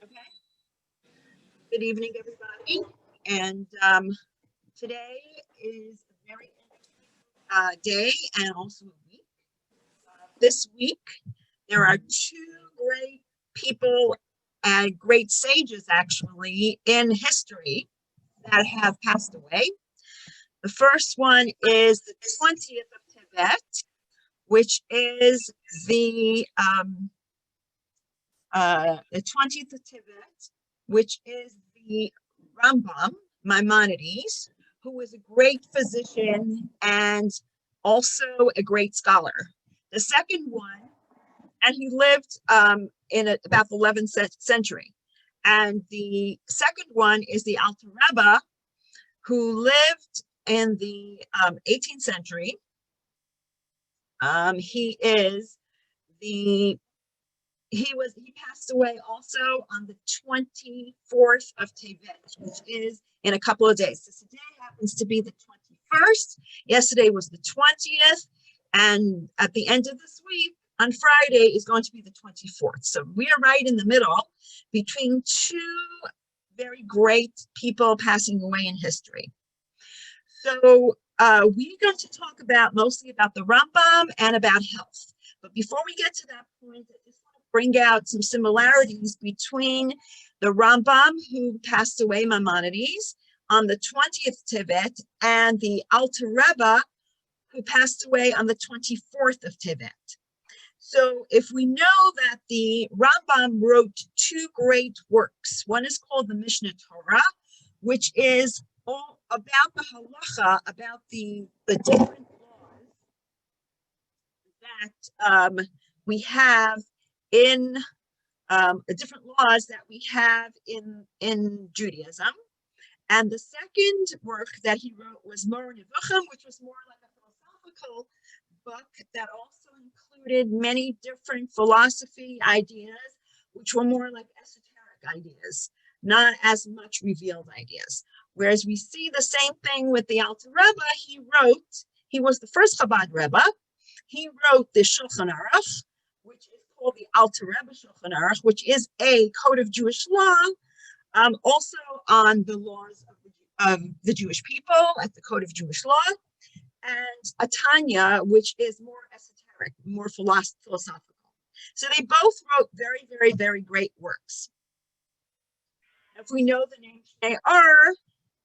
Okay. Good evening, everybody. And today is a very interesting day and also a week. This week, there are two great people and great sages, actually, in history that have passed away. The first one is the 20th of Tevet, which is the 20th of Tevet, which is the Rambam, Maimonides, who was a great physician and also a great scholar. The second one, and he lived in about the 11th century. And the second one is the Alter Rebbe, who lived in the 18th century. He passed away also on the 24th of Tevet, which is in a couple of days. So today happens to be the 21st. Yesterday was the 20th. And at the end of this week, on Friday, is going to be the 24th. So we are right in the middle between two very great people passing away in history. So we're going to talk mostly about the Rambam and about health. But before we get to that point, I just want to bring out some similarities between the Rambam, who passed away, Maimonides, on the 20th Tevet, and the Alter Rebbe, who passed away on the 24th of Tevet. So if we know that the Rambam wrote two great works, one is called the Mishnah Torah, which is all about the halacha, about the different laws that we have in the different laws that we have in Judaism. And the second work that he wrote was Moreh Nevuchim, which was more like a philosophical book that also included many different philosophy ideas, which were more like esoteric ideas, not as much revealed ideas. Whereas we see the same thing with the Alter Rebbe. He was the first Chabad Rebbe. He wrote the Shulchan Aruch, which is called the Alter Rebbe Shulchan Aruch, which is a code of Jewish law, also on the laws of the Jewish people, like the Code of Jewish Law, and a Tanya, which is more esoteric, more philosophical. So they both wrote very, very, very great works. If we know the name Shne'ar,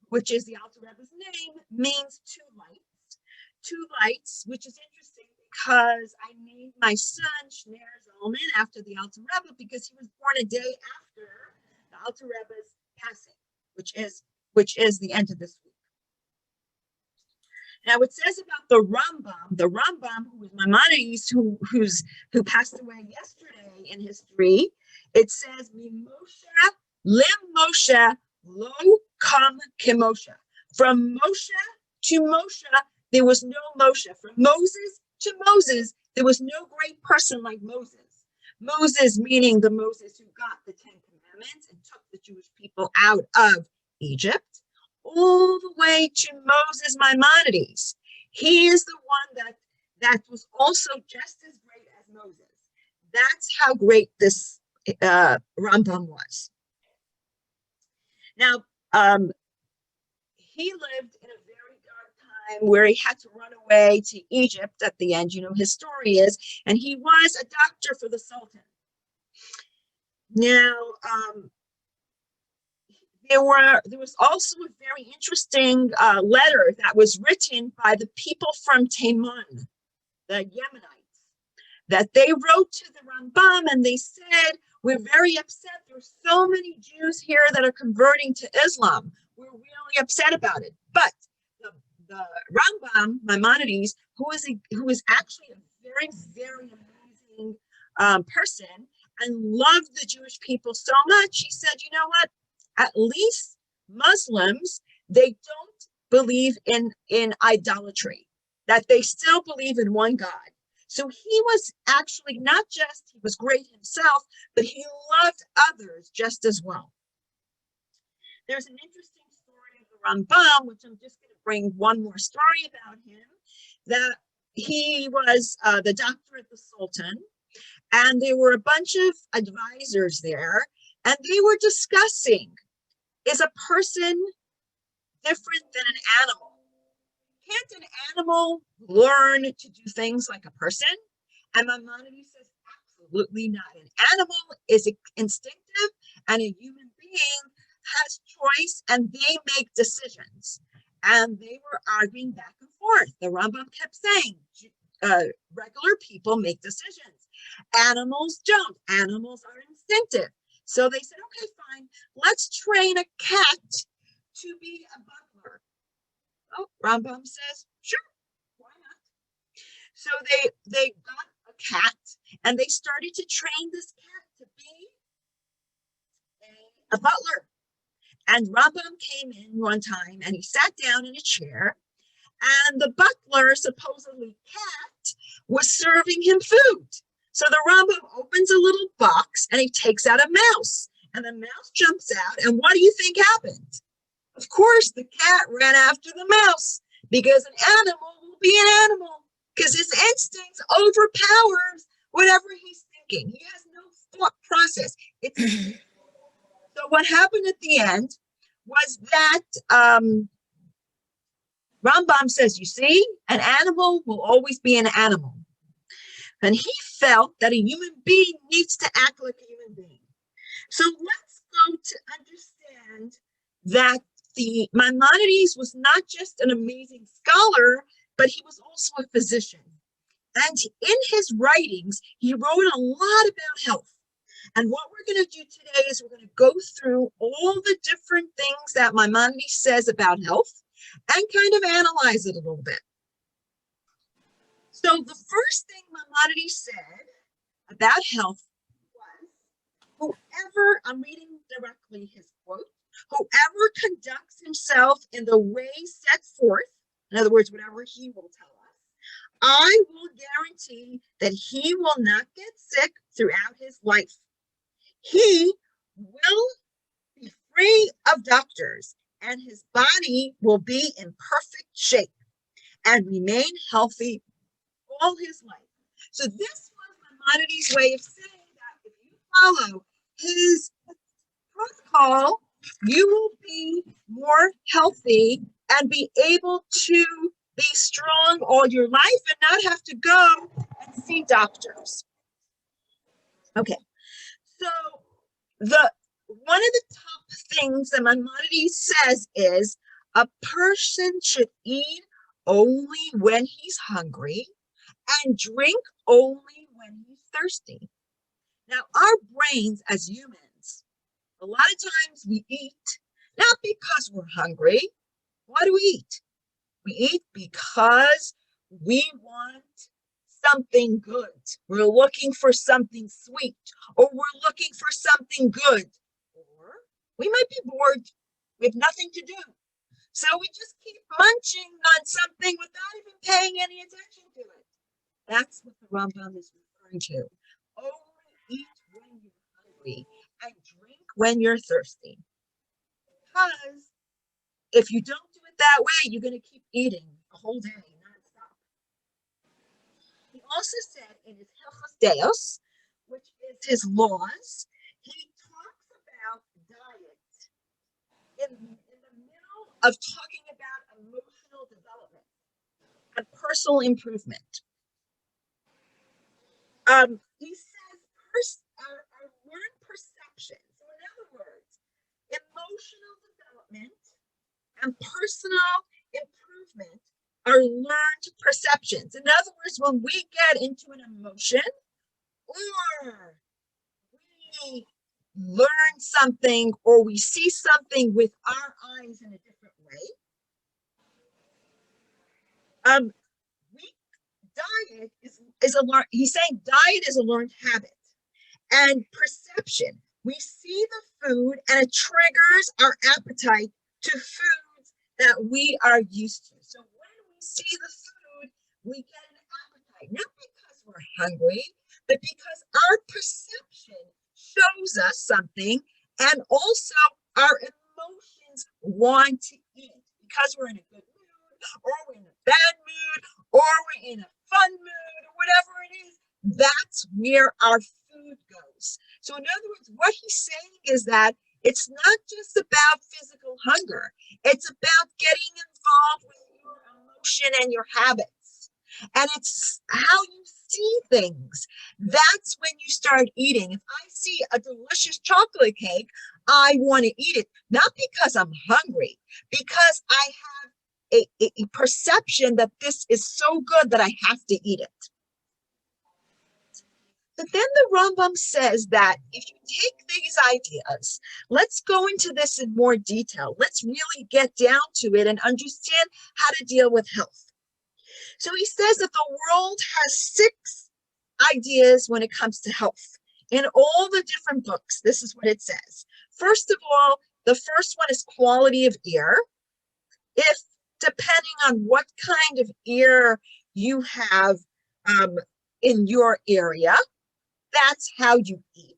which is the Alter Rebbe's name, means two lights. Two lights, which is interesting because I named my son Shne'ar Zalman after the Alter Rebbe because he was born a day after the Alter Rebbe's passing, which is the end of this week. Now it says about the Rambam, who was Maimonides, who passed away yesterday in history. It says, "Mimoshe lim Moshe lo kam kemoshe." From Moshe to Moshe, there was no Moshe. From Moses to Moses, there was no great person like Moses. Moses meaning the Moses who got the 10 Commandments and took the Jewish people out of Egypt, all the way to Moses Maimonides. He is the one that was also just as great as Moses. That's how great this Rambam was. Now, he lived in a very dark time where he had to run away to Egypt at the end. You know, his story is, and he was a doctor for the Sultan. Now, there was also a very interesting letter that was written by the people from Taiman, the Yemenites, that they wrote to the Rambam and they said, "We're very upset. There's so many Jews here that are converting to Islam. We're really upset about it." But the Rambam, Maimonides, who is actually a very, very amazing person and loved the Jewish people so much, he said, "You know what? At least Muslims, they don't believe in idolatry, that they still believe in one God." So he was actually he was great himself, but he loved others just as well. There's an interesting story of the Rambam, which I'm just going to bring one more story about him, that he was the doctor of the Sultan, and there were a bunch of advisors there And they were discussing, is a person different than an animal? Can't an animal learn to do things like a person? And Maimonides says, absolutely not. An animal is instinctive, and a human being has choice, and they make decisions. And they were arguing back and forth. The Rambam kept saying, regular people make decisions. Animals don't. Animals are instinctive. So they said, okay, fine. Let's train a cat to be a butler. Oh, Rambam says, sure, why not? So they got a cat and they started to train this cat to be a butler. And Rambam came in one time and he sat down in a chair, and the butler, supposedly cat, was serving him food. So the Rambam opens a little box and he takes out a mouse, and the mouse jumps out. And what do you think happened? Of course, the cat ran after the mouse, because an animal will be an animal, because his instincts overpowers whatever he's thinking. He has no thought process. So what happened at the end was that Rambam says, you see, an animal will always be an animal. And he felt that a human being needs to act like a human being. So let's go to understand that the Maimonides was not just an amazing scholar, but he was also a physician. And in his writings, he wrote a lot about health. And what we're going to do today is we're going to go through all the different things that Maimonides says about health and kind of analyze it a little bit. So the first thing Maimonides said about health was, whoever, I'm reading directly his quote, whoever conducts himself in the way set forth, in other words, whatever he will tell us, I will guarantee that he will not get sick throughout his life. He will be free of doctors, and his body will be in perfect shape and remain healthy all his life. So this was Maimonides' way of saying that if you follow his protocol, you will be more healthy and be able to be strong all your life and not have to go and see doctors. Okay, so one of the top things that Maimonides says is a person should eat only when he's hungry and drink only when he's thirsty. Now, our brains as humans, a lot of times we eat not because we're hungry. Why do we eat? We eat because we want something good. We're looking for something sweet, or we're looking for something good, or we might be bored. We have nothing to do. So we just keep munching on something without even paying any attention to it. That's what the Rambam is referring to. Only eat when you're hungry and drink when you're thirsty. Because if you don't do it that way, you're going to keep eating the whole day, nonstop. He also said in his Hilchos Deos, which is his laws, he talks about diet in the middle of talking about emotional development and personal improvement. He says our learned perception. So in other words, emotional development and personal improvement are learned perceptions. In other words, when we get into an emotion or we learn something or we see something with our eyes in a different way, diet is a learned, he's saying diet is a learned habit. And perception, we see the food and it triggers our appetite to foods that we are used to. So when we see the food, we get an appetite, not because we're hungry, but because our perception shows us something, and also our emotions want to eat because we're in a good mood, or we're in a bad mood, or we're in a fun mood, or whatever it is. That's where our food goes. So in other words, what he's saying is that it's not just about physical hunger. It's about getting involved with your emotion and your habits. And it's how you see things. That's when you start eating. If I see a delicious chocolate cake, I want to eat it, not because I'm hungry, because I have a perception that this is so good that I have to eat it. But then the Rambam says that if you take these ideas, let's go into this in more detail. Let's really get down to it and understand how to deal with health. So he says that the world has 6 ideas when it comes to health. In all the different books, this is what it says. First of all, the first one is quality of ear. If depending on what kind of ear you have in your area, that's how you eat.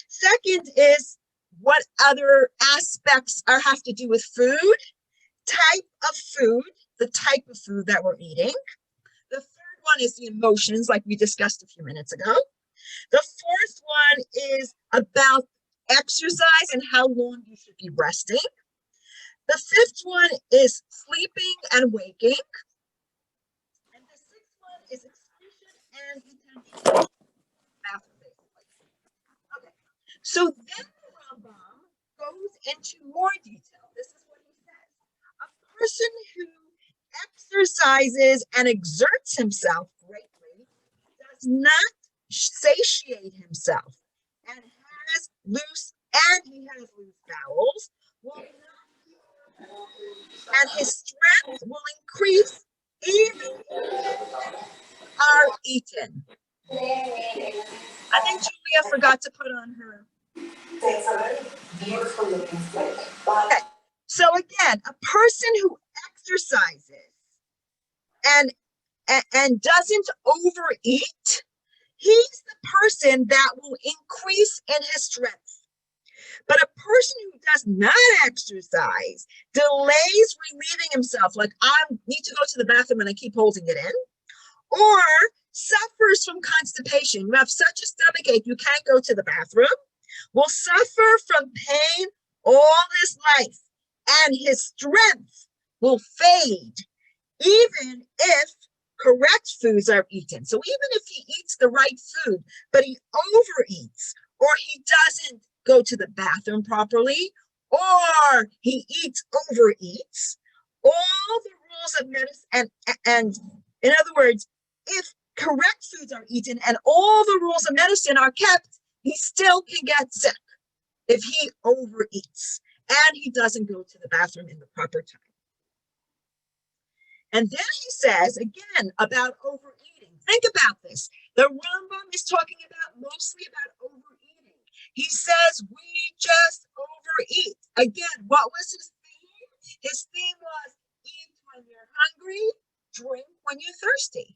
Second is what other aspects have to do with food, type of food, the type of food that we're eating. The third one is the emotions, like we discussed a few minutes ago. The fourth one is about exercise and how long you should be resting. The fifth one is sleeping and waking. And the sixth one is excretion and intention. Okay. So then the Rambam goes into more detail. This is what he says. A person who exercises and exerts himself greatly does not satiate himself and he has loose bowels, and his strength will increase even are eaten. I think Julia forgot to put on her. Okay. So again, a person who exercises and doesn't overeat, he's the person that will increase in his strength. But a person who does not exercise, delays relieving himself, like I need to go to the bathroom and I keep holding it in, or suffers from constipation. You have such a stomach ache, you can't go to the bathroom, will suffer from pain all his life, and his strength will fade, even if correct foods are eaten. So even if he eats the right food, but he overeats, or he doesn't go to the bathroom properly, or he overeats, all the rules of medicine, and in other words, if correct foods are eaten and all the rules of medicine are kept, he still can get sick if he overeats and he doesn't go to the bathroom in the proper time. And then he says again about overeating. Think about this. The Rambam is talking mostly about overeating. He says we just overeat. Again, what was his theme? His theme was eat when you're hungry, drink when you're thirsty.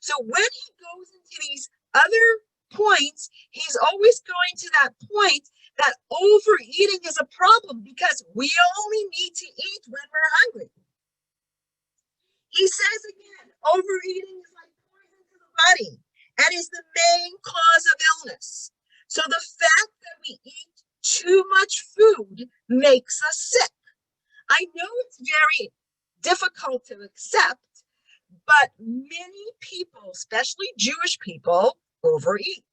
So when he goes into these other points, he's always going to that point that overeating is a problem because we only need to eat when we're hungry. He says again, overeating is like poison to the body and is the main cause of illness. So the fact that we eat too much food makes us sick. I know it's very difficult to accept, but many people, especially Jewish people, overeat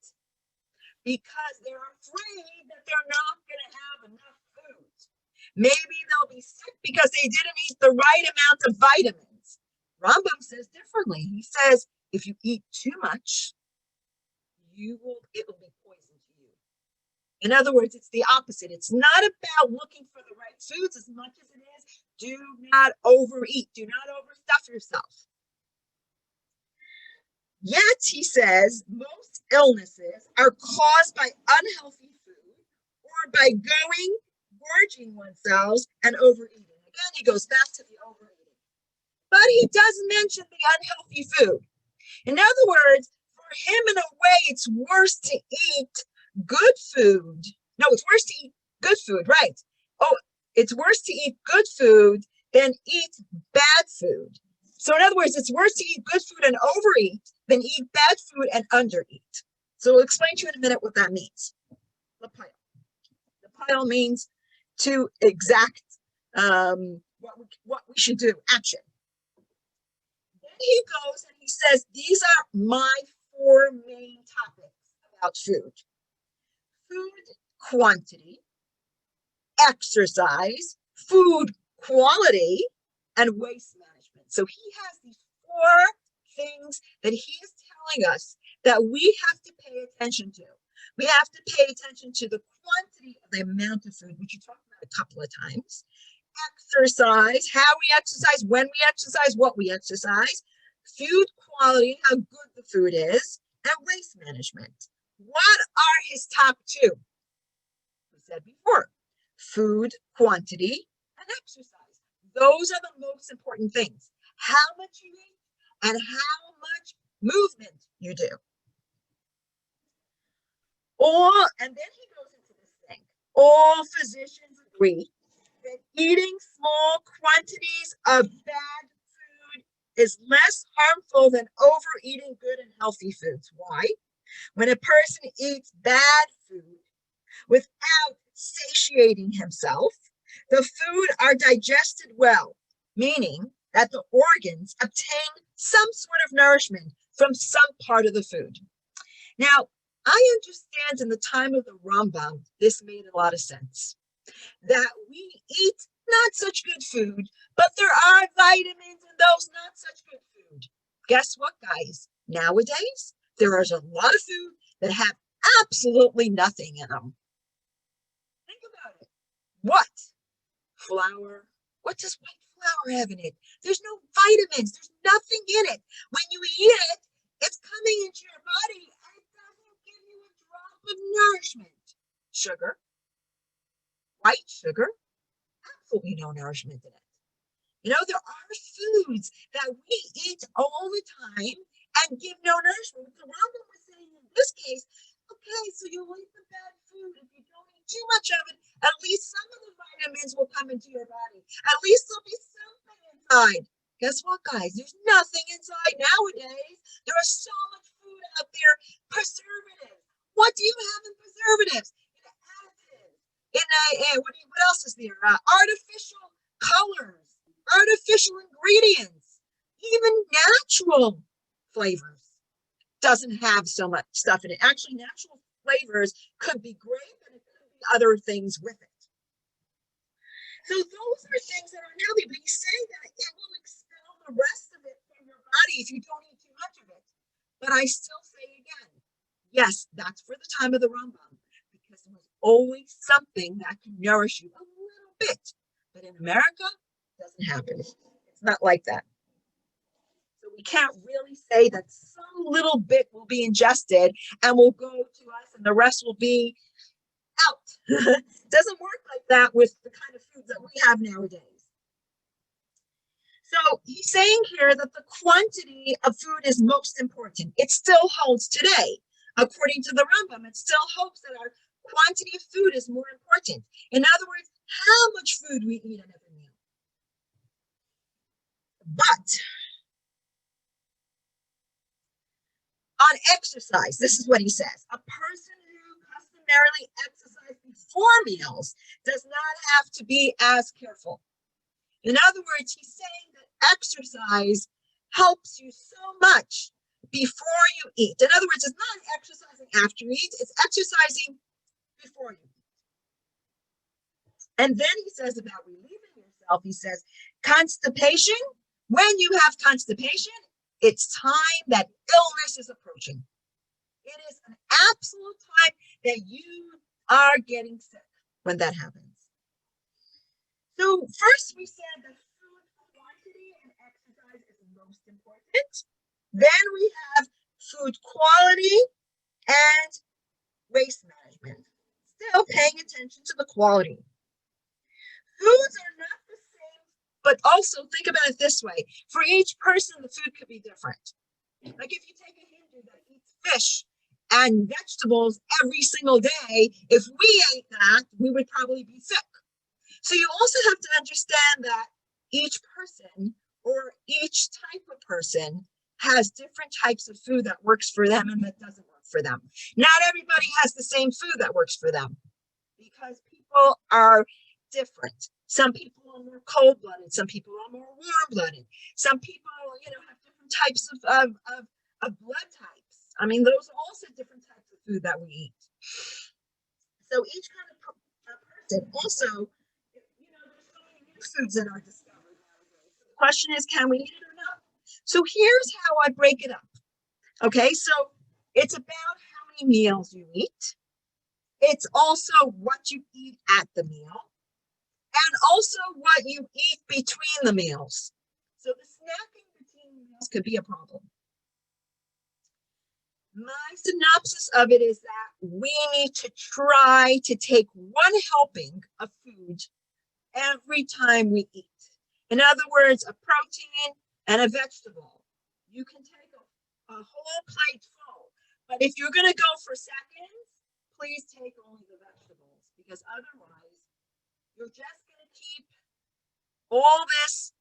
because they're afraid that they're not going to have enough food. Maybe they'll be sick because they didn't eat the right amount of vitamins. Rambam says differently. He says, if you eat too much, it will be poison to you. In other words, it's the opposite. It's not about looking for the right foods as much as it is, do not overeat. Do not overstuff yourself. Yet, he says, most illnesses are caused by unhealthy food or by gorging oneself and overeating. Again, he goes back to the overeating. But he does mention the unhealthy food. In other words, for him, in a way, it's worse to eat good food. No, it's worse to eat good food, right? Oh, it's worse to eat good food than eat bad food. So in other words, it's worse to eat good food and overeat than eat bad food and undereat. So we'll explain to you in a minute what that means. Lapayal. Lapayal means to exact what we should do, action. Then he goes and he says, these are my 4 main topics about food. Food quantity, exercise, food quality, and waste management. So he has these 4 things that he is telling us that we have to pay attention to. We have to pay attention to the quantity of the amount of food, which you talked about a couple of times. Exercise, how we exercise, when we exercise, what we exercise. Food quality, how good the food is, and waste management. What are his top 2? We said before, food quantity and exercise. Those are the most important things. How much you eat and how much movement you do. And then he goes into this thing. All physicians agree that eating small quantities of bad food is less harmful than overeating good and healthy foods. Why? When a person eats bad food without satiating himself, the food are digested well, meaning that the organs obtain some sort of nourishment from some part of the food. Now, I understand in the time of the Rambam, this made a lot of sense, that we eat not such good food, but there are vitamins in those not such good food. Guess what, guys? Nowadays, there is a lot of food that have absolutely nothing in them. Think about it. What? Flour. What does white flour have in it? There's no vitamins. There's nothing in it. When you eat it, it's coming into your body and it doesn't give you a drop of nourishment. Sugar. White sugar. Absolutely no nourishment in it. You know, there are foods that we eat all the time and give no nourishment. The Rambam was saying in this case, okay, so you'll eat the bad food. If you don't eat too much of it, at least some of the vitamins will come into your body. At least there'll be something inside. Guess what, guys? There's nothing inside nowadays. There is so much food out there. Preservatives. What do you have in preservatives? In additives. What else is there? Artificial colors, artificial ingredients, even natural flavors doesn't have so much stuff in it. Actually, natural flavors could be grape and it could be other things with it. So those are things that are unhealthy, but he's saying that it will expel the rest of it from your body if you don't eat too much of it. But I still say again, yes, that's for the time of the Rambam, because there was always something that can nourish you a little bit. But in America, it doesn't happen. It's not like that. So we can't really say that some little bit will be ingested and will go to us and the rest will be out. It doesn't work like that with the kind of foods that we have nowadays. So he's saying here that the quantity of food is most important. It still holds today. According to the Rambam, it still holds that our quantity of food is more important. In other words, how much food we eat in every meal. But on exercise, this is what he says. A person who customarily exercises before meals does not have to be as careful. In other words, he's saying that exercise helps you so much before you eat. In other words, it's not exercising after you eat, it's exercising before you eat. And then he says about relieving yourself, he says, constipation, when you have constipation, it's time that illness is approaching. It is an absolute time that you are getting sick when that happens. So first we said that food quantity and exercise is the most important. Then we have food quality and waste management. Still paying attention to the quality. Foods are not the same, but also think about it this way. For each person, the food could be different. Like if you take a Hindu that eats fish and vegetables every single day, if we ate that, we would probably be sick. So you also have to understand that each person or each type of person has different types of food that works for them and that doesn't work for them. Not everybody has the same food that works for them because people are different. Some people are more cold-blooded. Some people are more warm-blooded. Some people, have different types of blood types. I mean, those are also different types of food that we eat. So each kind of person also, there's so many new foods that are discovered nowadays. So the question is, can we eat it or not? So here's how I break it up. Okay, so it's about how many meals you eat. It's also what you eat at the meal, and also what you eat between the meals. So the snacking between meals could be a problem. My synopsis of it is that we need to try to take one helping of food every time we eat. In other words, a protein and a vegetable. You can take a whole plate full, but if you're going to go for seconds, please take only the vegetables, because otherwise you're just going to keep all this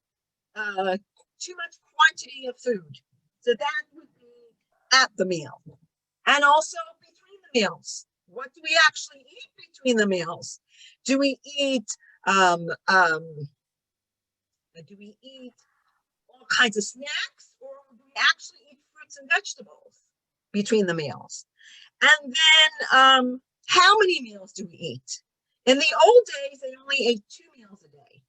too much quantity of food. So that would be at the meal. And also between the meals. What do we actually eat between the meals? Do we eat all kinds of snacks, or do we actually eat fruits and vegetables between the meals? And then how many meals do we eat? In the old days, they only ate 2 meals a day.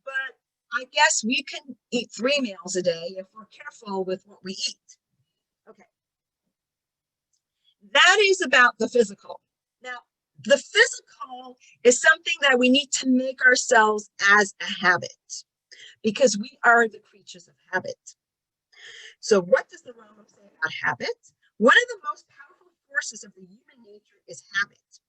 But I guess we can eat 3 meals a day if we're careful with what we eat. Okay. That is about the physical. Now, the physical is something that we need to make ourselves as a habit, because we are the creatures of habit. So what does the Rambam say about habit? One of the most powerful forces of the human nature is habit,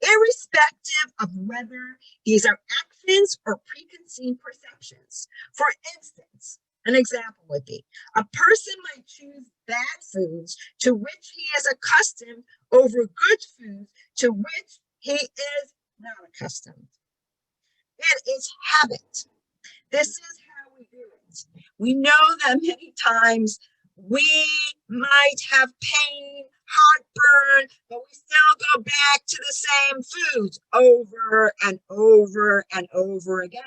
irrespective of whether these are actions or preconceived perceptions. For instance, an example would be, a person might choose bad foods to which he is accustomed over good foods to which he is not accustomed. It is habit. This is how we do it. We know that many times we might have pain, heartburn, but we still go back to the same foods over and over and over again.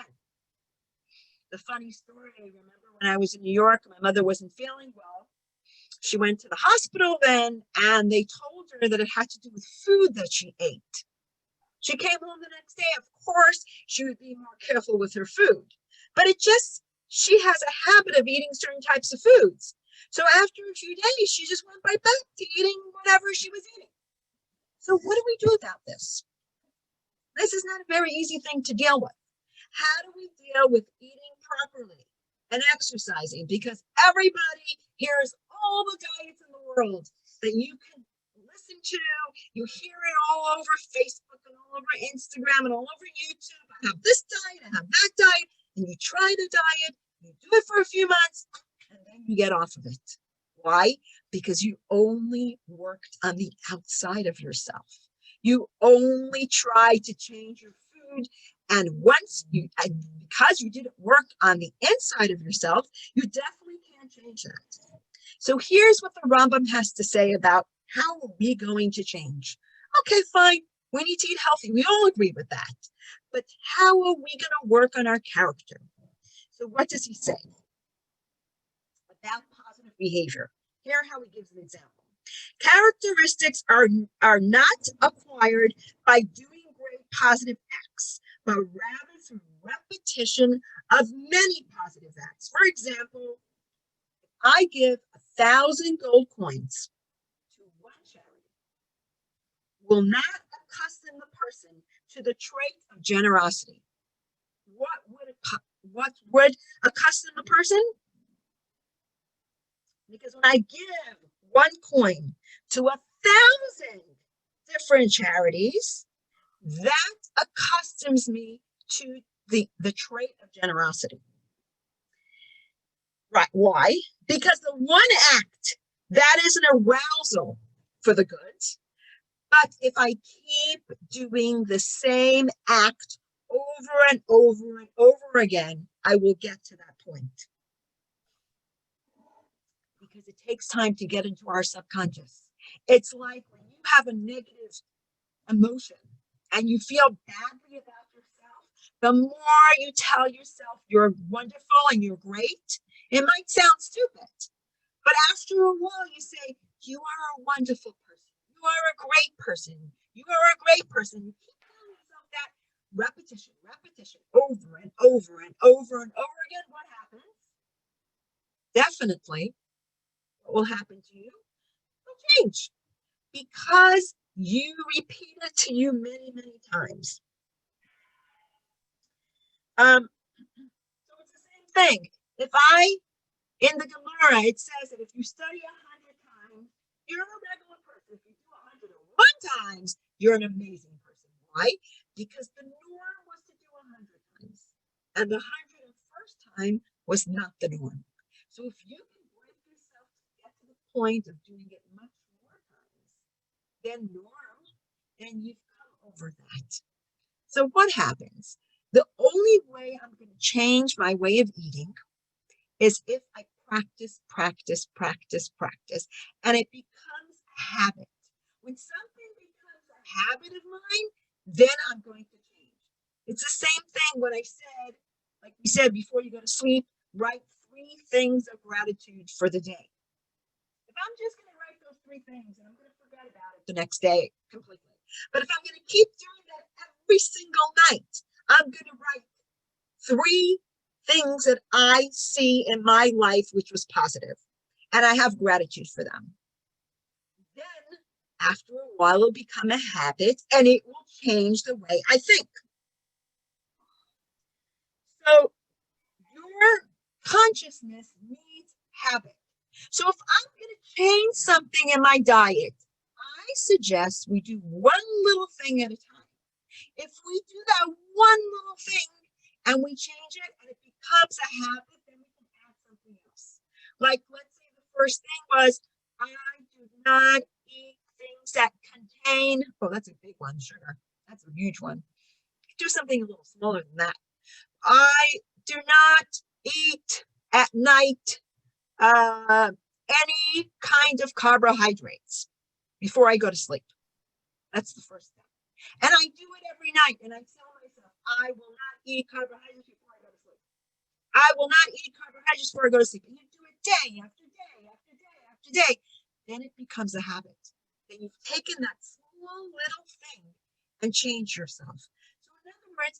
The funny story, I remember when I was in New York, my mother wasn't feeling well. She went to the hospital then, and they told her that it had to do with food that she ate. She came home the next day. Of course, she would be more careful with her food. But she has a habit of eating certain types of foods. So after a few days, she just went right back to eating whatever she was eating. So what do we do about this? This is not a very easy thing to deal with. How do we deal with eating properly and exercising? Because everybody hears all the diets in the world that you can listen to. You hear it all over Facebook and all over Instagram and all over YouTube. I have this diet, I have that diet. And you try the diet, you do it for a few months, and then you get off of it. Why? Because you only worked on the outside of yourself. You only tried to change your food. And because you didn't work on the inside of yourself, you definitely can't change that. So here's what the Rambam has to say about how are we going to change. Okay, fine. We need to eat healthy. We all agree with that. But how are we going to work on our character? So what does he say about positive behavior? Here how he gives an example. Characteristics are not acquired by doing great positive acts, but rather through repetition of many positive acts. For example, I give 1,000 gold coins to one charity, will not accustom the person to the trait of generosity. What would accustom the person? Because when I give one coin to 1,000 different charities, that accustoms me to the trait of generosity. Right? Why? Because the one act, that is an arousal for the goods. But if I keep doing the same act over and over and over again, I will get to that point. Because it takes time to get into our subconscious. It's like when you have a negative emotion and you feel badly about yourself, the more you tell yourself you're wonderful and you're great, it might sound stupid, but after a while you say, you are a wonderful person. You are a great person. You are a great person. You keep telling yourself that repetition, over and over and over and over again. What happens? Definitely, what will happen to you will change because you repeat it to you many, many times. So it's the same thing. In the Gemara, it says that if you study 100 times, you're a regular person. If you do 101 times, you're an amazing person. Why? Because the norm was to do 100 times. And the 101st time was not the norm. So if you can break yourself to get to the point of doing it much more times than norm, then you've come over that. So what happens? The only way I'm going to change my way of eating is if I practice, and it becomes a habit. When something becomes a habit of mine, then I'm going to change. It's the same thing when I said, like we said, before you go to sleep, write 3 things of gratitude for the day. If I'm just going to write those 3 things and I'm going to forget about it the next day completely, but if I'm going to keep doing that every single night, I'm going to write 3 things that I see in my life which was positive, and I have gratitude for them. Then, after a while, it'll become a habit, and it will change the way I think. So, your consciousness needs habit. So, if I'm going to change something in my diet, I suggest we do one little thing at a time. If we do that one little thing and we change it and it becomes a habit, then we can add something else. Like, let's say the first thing was, I do not eat things that contain, oh, that's a big one, sugar. That's a huge one. Do something a little smaller than that. I do not eat at night any kind of carbohydrates before I go to sleep. That's the first thing. And I do it every night. And I tell myself, I will not eat carbohydrates before I go to sleep. I will not eat carbohydrates before I go to sleep. And you do it day after day after day after day. Then it becomes a habit. Then you've taken that small little thing and changed yourself. So in other words,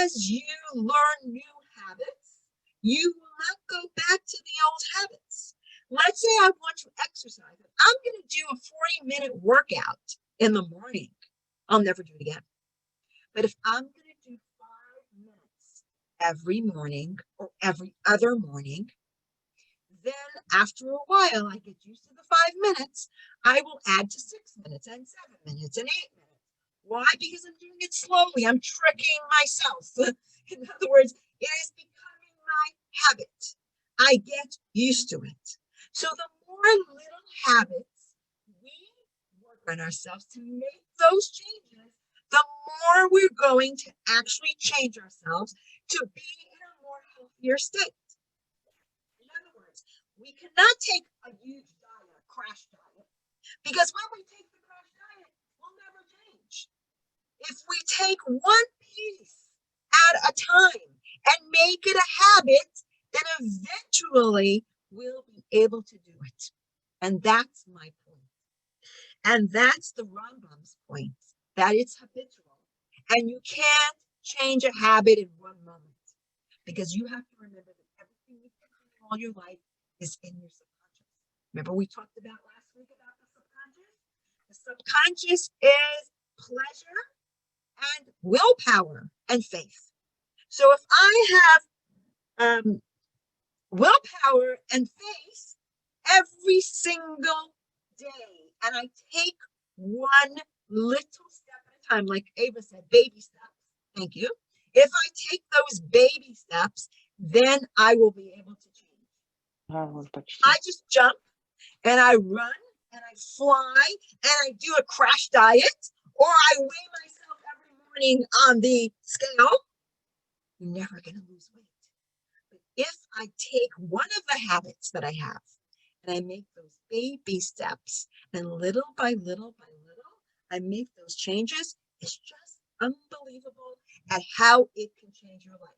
as you learn new habits, you will not go back to the old habits. Let's say I want to exercise. I'm going to do a 40-minute workout in the morning. I'll never do it again. But if I'm going to do 5 minutes every morning or every other morning, then after a while, I get used to the 5 minutes. I will add to 6 minutes and 7 minutes and 8 minutes. Why? Because I'm doing it slowly. I'm tricking myself. In other words, it is becoming my habit. I get used to it. So the more little habits we work on ourselves to make those changes, the more we're going to actually change ourselves to be in a more healthier state. In other words, we cannot take a huge diet, a crash diet, because when we take the crash diet, we'll never change. If we take one piece at a time and make it a habit, then eventually we'll be able to do it. And that's my point. And that's the Rambam's point, that it's habitual. And you can't change a habit in one moment, because you have to remember that everything you've been doing all your life is in your subconscious. Remember we talked about last week about the subconscious? The subconscious is pleasure and willpower and faith. So if I have willpower and faith every single day, and I take one little step at a time, like Ava said, baby steps. Thank you. If I take those baby steps, then I will be able to change. I just jump and I run and I fly and I do a crash diet, or I weigh myself every morning on the scale. You're never going to lose weight. But if I take one of the habits that I have and I make those baby steps, and little by little by little, I make those changes. It's just unbelievable at how it can change your life.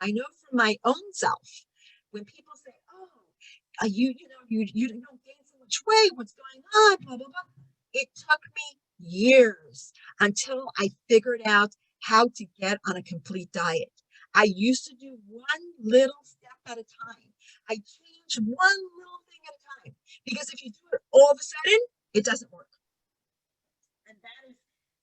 I know from my own self, when people say, "Oh, you don't gain so much weight. What's going on?" Blah blah blah. It took me years until I figured out how to get on a complete diet. I used to do one little step at a time. I changed one little thing at a time, because if you do it all of a sudden, it doesn't work. And that is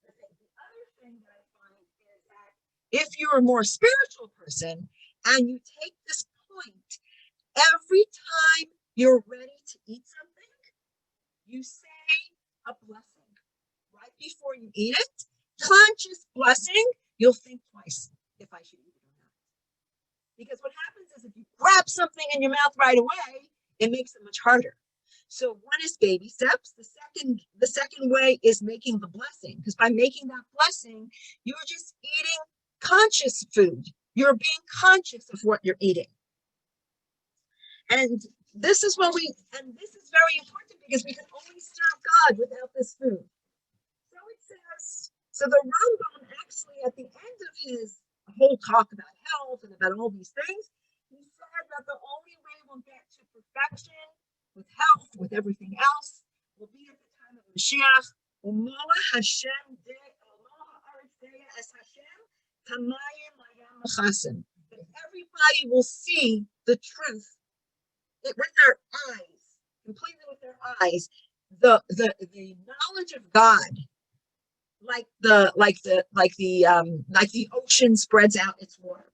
the thing. The other thing that I find is that if you're a more spiritual person and you take this point, every time you're ready to eat something, you say a blessing right before you eat it. Conscious blessing. You'll think twice if I should eat it or not. Because what happens is if you grab something in your mouth right away, it makes it much harder. So one is baby steps. The second way is making the blessing, because by making that blessing, you're just eating conscious food. You're being conscious of what you're eating. And this is very important, because we can only serve God without this food. So it says, so the Rambam actually at the end of his whole talk about health and about all these things, he said that the only way we'll get to perfection with health, with everything else, will be at the time of Mashiach. That everybody will see the truth with their eyes, completely with their eyes, the knowledge of God, like the ocean spreads out its water.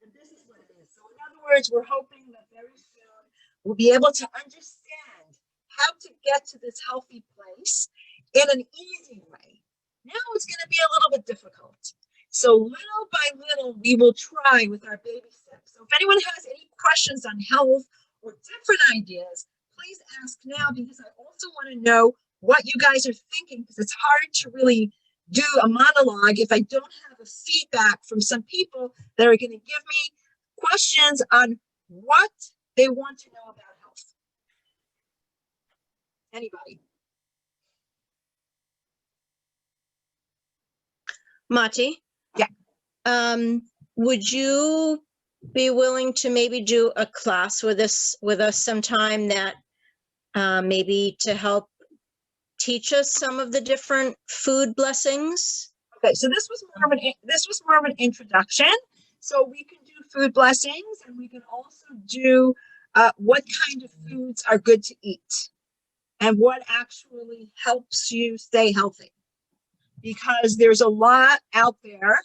And this is what it is. So in other words, we're hoping that very soon we'll be able to understand how to get to this healthy place in an easy way. Now it's going to be a little bit difficult. So little by little, we will try with our baby steps. So if anyone has any questions on health or different ideas, please ask now, because I also want to know what you guys are thinking, because it's hard to really do a monologue if I don't have a feedback from some people that are going to give me questions on what they want to know about health. Anybody? Mattie? Yeah. Would you be willing to maybe do a class with us sometime, that maybe to help teach us some of the different food blessings? Okay, so this was more of an introduction. So we can do food blessings, and we can also do what kind of foods are good to eat and what actually helps you stay healthy. Because there's a lot out there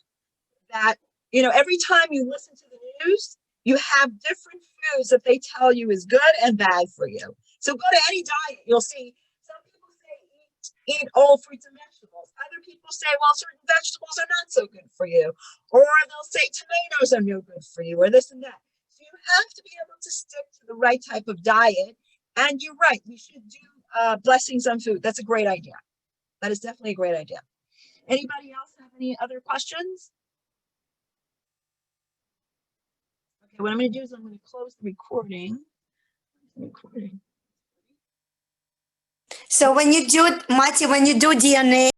that, every time you listen to the news, you have different foods that they tell you is good and bad for you. So go to any diet, you'll see some people say eat all fruits and vegetables. Other people say, well, certain vegetables are not so good for you. Or they'll say tomatoes are no good for you, or this and that. So you have to be able to stick to the right type of diet. And you're right, we should do blessings on food. That's a great idea. That is definitely a great idea. Anybody else have any other questions? Okay, what I'm going to do is I'm going to close the recording. So when you do, Mattie, when you do DNA,